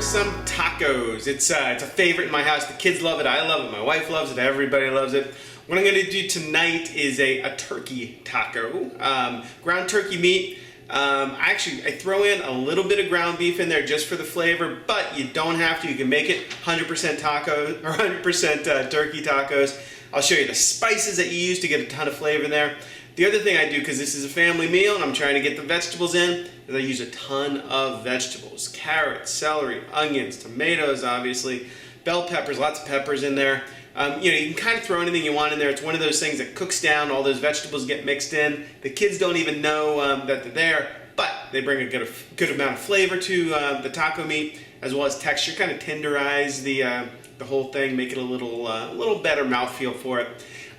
some tacos. It's a favorite in my house. The kids love it, I love it, my wife loves it, everybody loves it. What I'm going to do tonight is a turkey taco. Ground turkey meat. I throw in a little bit of ground beef in there just for the flavor, but you don't have to. You can make it 100% taco or 100% turkey tacos. I'll show you the spices that you use to get a ton of flavor in there. The other thing I do, because this is a family meal and I'm trying to get the vegetables in, is I use a ton of vegetables. Carrots, celery, onions, tomatoes, obviously, bell peppers, lots of peppers in there. You can kind of throw anything you want in there. It's one of those things that cooks down, all those vegetables get mixed in. The kids don't even know that they're there, but they bring a good amount of flavor to the taco meat, as well as texture, kind of tenderize the whole thing, make it a little better mouthfeel for it.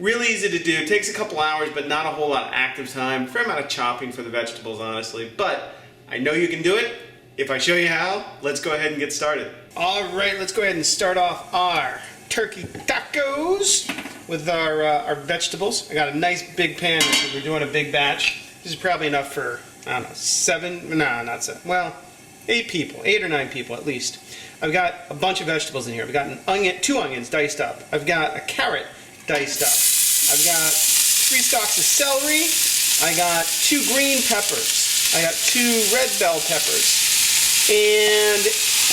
Really easy to do. It takes a couple hours, but not a whole lot of active time. Fair amount of chopping for the vegetables, honestly. But I know you can do it. If I show you how, let's go ahead and get started. All right, let's go ahead and start off our turkey tacos with our vegetables. I got a nice big pan because we're doing a big batch. This is probably enough for, I don't know, not 7. Well, 8 or 9 people at least. I've got a bunch of vegetables in here. I've got 2 onions diced up. I've got a carrot diced up. I've got 3 stalks of celery. I got 2 green peppers. I got 2 red bell peppers. And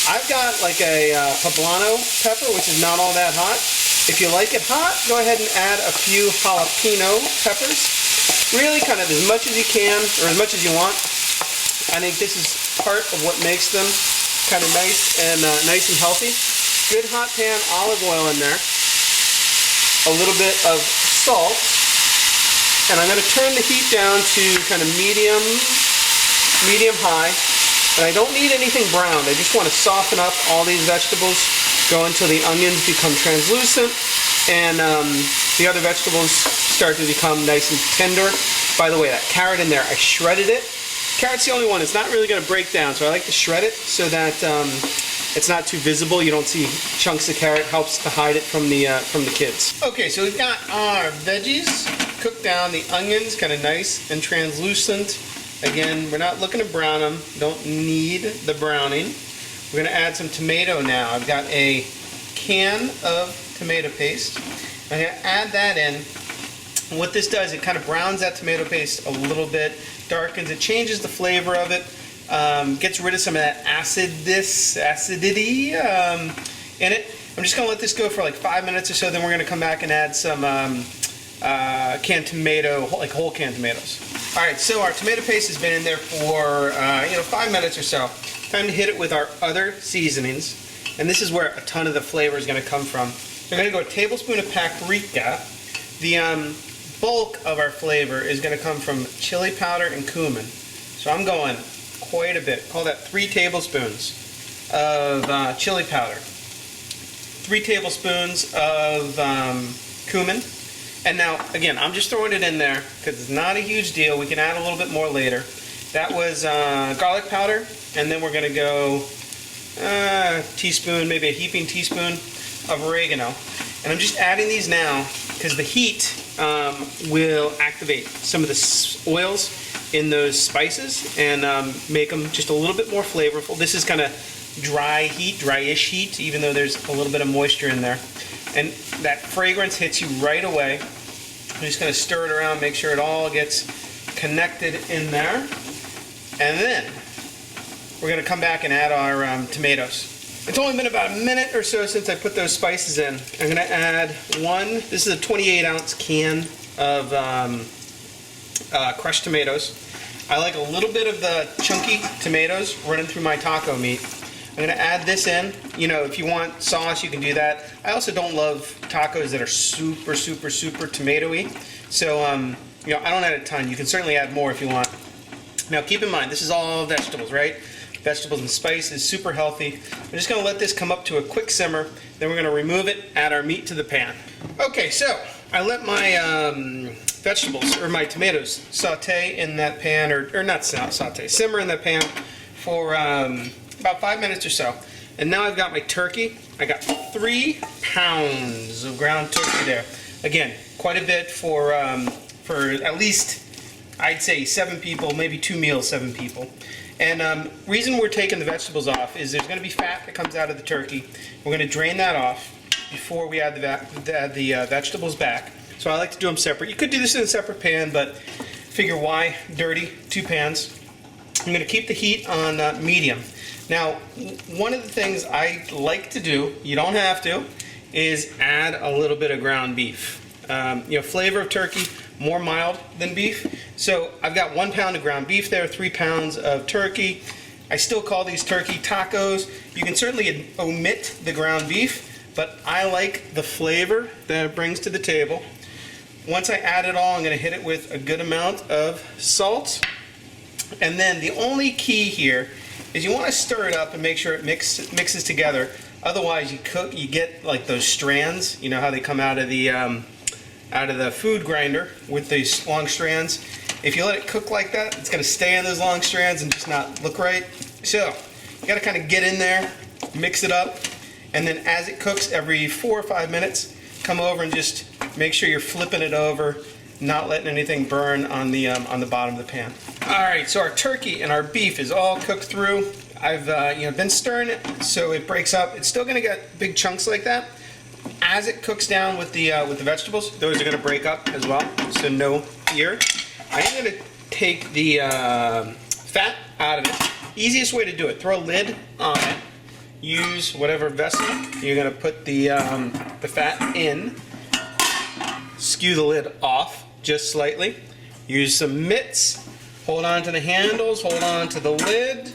I've got like a poblano pepper, which is not all that hot. If you like it hot, go ahead and add a few jalapeno peppers. Really kind of as much as you can, or as much as you want. I think this is part of what makes them kind of nice and healthy. Good hot pan, olive oil in there. A little bit of salt, and I'm going to turn the heat down to kind of medium high. And I don't need anything browned. I just want to soften up all these vegetables, go until the onions become translucent, and the other vegetables start to become nice and tender. By the way, that carrot in there, I shredded it. Carrot's the only one. It's not really going to break down, so I like to shred it so that it's not too visible. You don't see chunks of carrot. Helps to hide it from the kids. Okay, so we've got our veggies cooked down. The onions kind of nice and translucent. Again, we're not looking to brown them. Don't need the browning. We're going to add some tomato now. I've got a can of tomato paste. I'm going to add that in. And what this does, it kind of browns that tomato paste a little bit, darkens it, changes the flavor of it. Gets rid of some of that acidity in it. I'm just going to let this go for like 5 minutes or so, then we're going to come back and add some canned tomato, like whole canned tomatoes. Alright, so our tomato paste has been in there for 5 minutes or so. Time to hit it with our other seasonings, and this is where a ton of the flavor is going to come from. So I'm going to go a tablespoon of paprika. The bulk of our flavor is going to come from chili powder and cumin. So I'm going quite a bit. Call that 3 tablespoons of chili powder, 3 tablespoons of cumin. And now, again, I'm just throwing it in there because it's not a huge deal. We can add a little bit more later. That was garlic powder, and then we're going to go a teaspoon, maybe a heaping teaspoon of oregano. And I'm just adding these now because the heat will activate some of the oils in those spices and make them just a little bit more flavorful. This is kind of dry heat, dryish heat, even though there's a little bit of moisture in there. And that fragrance hits you right away. I'm just going to stir it around, make sure it all gets connected in there. And then we're going to come back and add our tomatoes. It's only been about a minute or so since I put those spices in. I'm going to add this is a 28-ounce can of crushed tomatoes. I like a little bit of the chunky tomatoes running through my taco meat. I'm going to add this in. If you want sauce, you can do that. I also don't love tacos that are super tomatoey. So, I don't add a ton. You can certainly add more if you want. Now, keep in mind, this is all vegetables, right? Vegetables and spices, super healthy. I'm just going to let this come up to a quick simmer. Then we're going to remove it, add our meat to the pan. Okay, so I let my vegetables, or my tomatoes, saute in that pan, or not saute, simmer in that pan for about 5 minutes or so. And now I've got my turkey. I got 3 pounds of ground turkey there. Again, quite a bit for at least, I'd say 7 people, maybe 2 meals, 7 people. And reason we're taking the vegetables off is there's going to be fat that comes out of the turkey. We're going to drain that off before we add the vegetables back. So I like to do them separate. You could do this in a separate pan, but figure why dirty, 2 pans. I'm going to keep the heat on medium. Now, one of the things I like to do, you don't have to, is add a little bit of ground beef. Flavor of turkey, more mild than beef. So I've got 1 pound of ground beef there, 3 pounds of turkey. I still call these turkey tacos. You can certainly omit the ground beef, but I like the flavor that it brings to the table. Once I add it all, I'm going to hit it with a good amount of salt. And then the only key here is you want to stir it up and make sure it mixes together. Otherwise, you get like those strands. You know how they come out of the food grinder with these long strands. If you let it cook like that, it's going to stay in those long strands and just not look right. So you got to kind of get in there, mix it up, and then as it cooks, every 4 or 5 minutes, come over and just make sure you're flipping it over, not letting anything burn on the bottom of the pan. All right, so our turkey and our beef is all cooked through. I've been stirring it so it breaks up. It's still going to get big chunks like that. As it cooks down with the vegetables, those are going to break up as well. So no fear. I am going to take the fat out of it. Easiest way to do it: throw a lid on it. Use whatever vessel you're going to put the fat in. Skew the lid off just slightly. Use some mitts. Hold on to the handles. Hold on to the lid.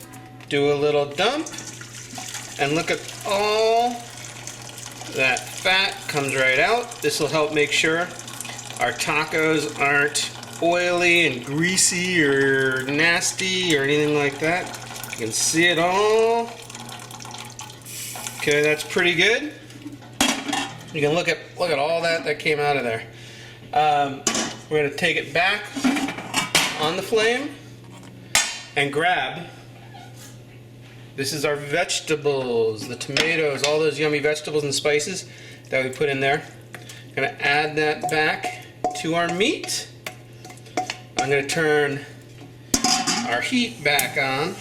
Do a little dump. And look at all that fat comes right out. This will help make sure our tacos aren't oily and greasy or nasty or anything like that. You can see it all. Okay, that's pretty good. You can look at all that came out of there. We're going to take it back on the flame and grab. This is our vegetables, the tomatoes, all those yummy vegetables and spices that we put in there. I'm going to add that back to our meat. I'm going to turn our heat back on.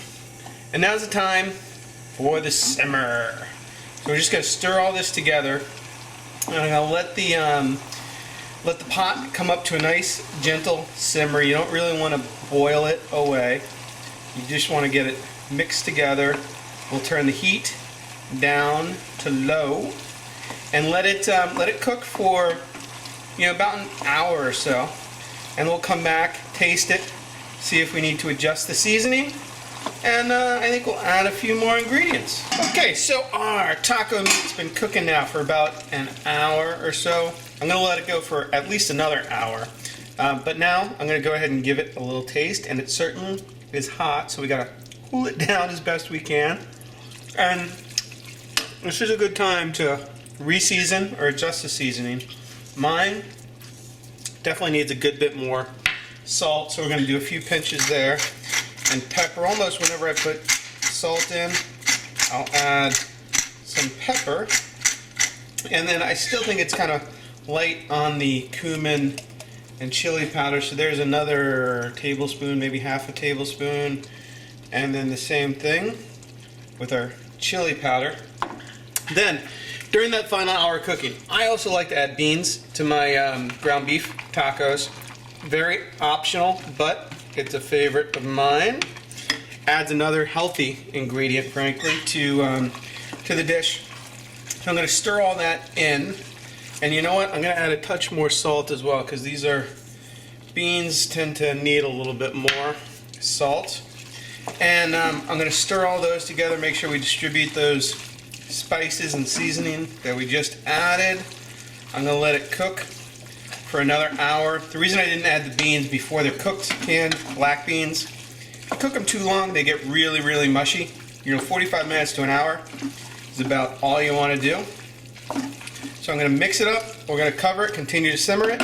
And now's the time for the simmer. So we're just going to stir all this together. And I'm going to let the pot come up to a nice gentle simmer. You don't really want to boil it away. You just want to get it mixed together. We'll turn the heat down to low and let it cook for about an hour or so. And we'll come back, taste it, see if we need to adjust the seasoning. And I think we'll add a few more ingredients. Okay, so our taco meat's been cooking now for about an hour or so. I'm going to let it go for at least another hour. But now I'm going to go ahead and give it a little taste. And it certainly is hot, so we got to cool it down as best we can. And this is a good time to re-season or adjust the seasoning. Mine definitely needs a good bit more salt, so we're going to do a few pinches there. And pepper. Almost whenever I put salt in, I'll add some pepper. And then I still think it's kind of light on the cumin and chili powder, so there's another tablespoon, maybe half a tablespoon. And then the same thing with our chili powder. Then, during that final hour cooking, I also like to add beans to my ground beef tacos. Very optional, but it's a favorite of mine. Adds another healthy ingredient, frankly, to the dish. So I'm going to stir all that in. And you know what? I'm going to add a touch more salt as well, because beans tend to need a little bit more salt. And I'm going to stir all those together, make sure we distribute those spices and seasoning that we just added. I'm going to let it cook for another hour. The reason I didn't add the beans before they're cooked, canned black beans, if you cook them too long, they get really, really mushy. 45 minutes to an hour is about all you want to do. So I'm going to mix it up. We're going to cover it, continue to simmer it.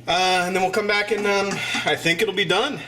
And then we'll come back and I think it'll be done.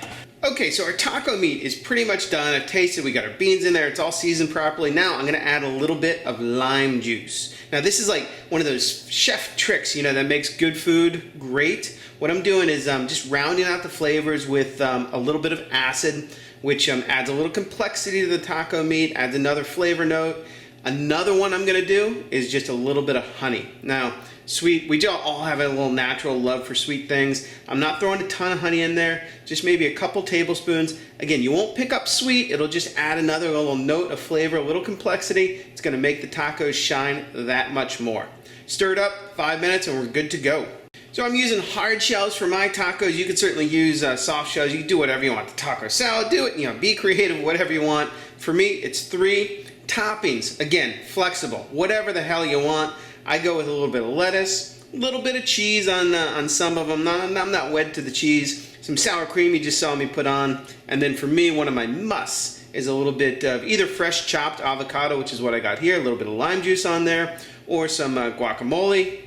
Okay, so our taco meat is pretty much done. I've tasted, we got our beans in there, it's all seasoned properly. Now I'm gonna add a little bit of lime juice. Now this is like one of those chef tricks, that makes good food great. What I'm doing is just rounding out the flavors with a little bit of acid, which adds a little complexity to the taco meat, adds another flavor note. Another one I'm gonna do is just a little bit of honey. Now, sweet, we all have a little natural love for sweet things. I'm not throwing a ton of honey in there, just maybe a couple tablespoons. Again, you won't pick up sweet, it'll just add another little note of flavor, a little complexity. It's gonna make the tacos shine that much more. Stir it up, 5 minutes, and we're good to go. So I'm using hard shells for my tacos. You could certainly use soft shells. You can do whatever you want. The taco salad, do it, be creative, whatever you want. For me, it's 3 toppings. Again, flexible, whatever the hell you want. I go with a little bit of lettuce, a little bit of cheese on some of them. I'm not wed to the cheese. Some sour cream you just saw me put on. And then for me, one of my musts is a little bit of either fresh chopped avocado, which is what I got here, a little bit of lime juice on there, or some guacamole.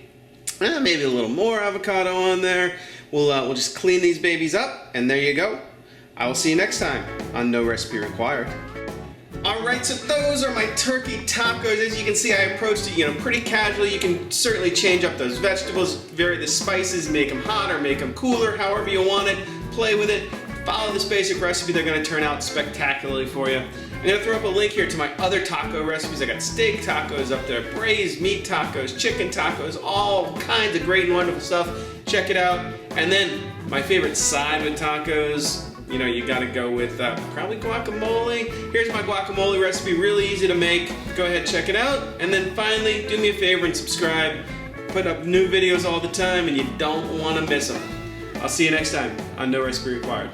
Maybe a little more avocado on there. We'll just clean these babies up, and there you go. I will see you next time on No Recipe Required. Alright, so those are my turkey tacos. As you can see, I approached it, pretty casually. You can certainly change up those vegetables, vary the spices, make them hotter, make them cooler, however you want it. Play with it. Follow this basic recipe. They're going to turn out spectacularly for you. I'm going to throw up a link here to my other taco recipes. I got steak tacos up there, braised meat tacos, chicken tacos, all kinds of great and wonderful stuff. Check it out. And then my favorite side with tacos, you got to go with probably guacamole. Here's my guacamole recipe, really easy to make. Go ahead, check it out. And then finally, do me a favor and subscribe. Put up new videos all the time and you don't want to miss them. I'll see you next time on No Recipe Required.